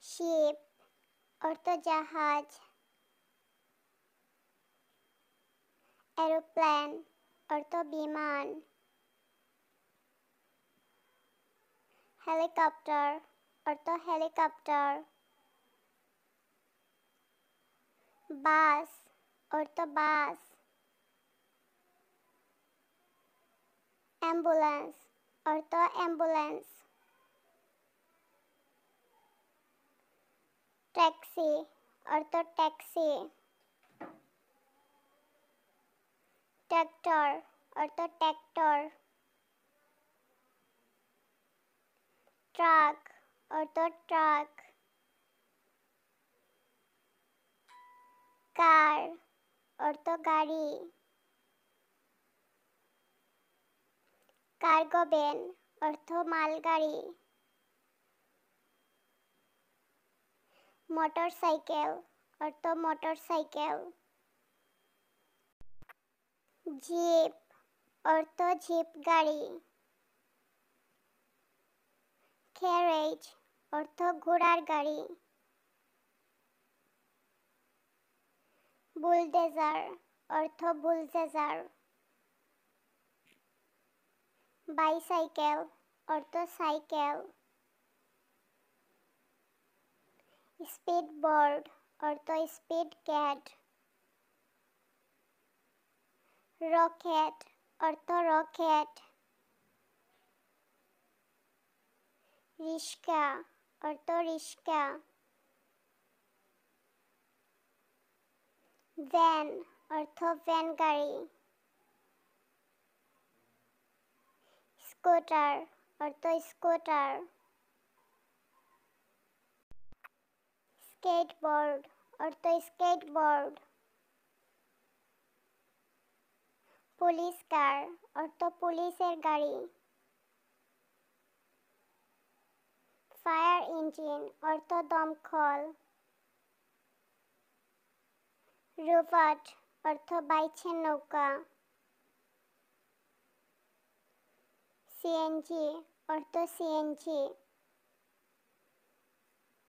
শিপ অর্থ জাহাজ, এরোপ্লেন অর্থ বিমান, হেলিকপ্টার অর্থ হেলিকপ্টার, বাস অর্থ বাস, অ্যাম্বুলেন্স অর্থ অ্যাম্বুলেন্স, ট্যাক্সি অর্থ ট্যাক্সি, ট্র্যাক্টর অর্থ ট্র্যাক্টর, ট্রাক অর্থ ট্রাক, কার অর্থ গাড়ি, কার্গো ভ্যান অর্থ মালগাড়ি, মোটরসাইকেল অর্থ মোটরসাইকেল, জিপ অর্থ জিপ গাড়ি, ক্যারেজ অর্থ ঘোড়ার গাড়ি, বুলডোজার অর্থ বুলডোজার, বাইসাইকেল অর্থ সাইকেল, স্পিড বোর্ড অর্থ স্পিড ক্যাট, রকেট অর্থ রকেট, রিক্সা অর্থ রিক্সা, ভ্যান অর্থ ভ্যান গাড়ি, স্কুটার অর্থ স্কুটার, স্কেটবোর্ড অর্থ স্কেটবোর্ড, পুলিশ কার অর্থ পুলিশের গাড়ি, ফায়ার ইঞ্জিন অর্থ দমকল, রোবট অর্থ বাইচের নৌকা, সিএনজি অর্থ সিএনজি,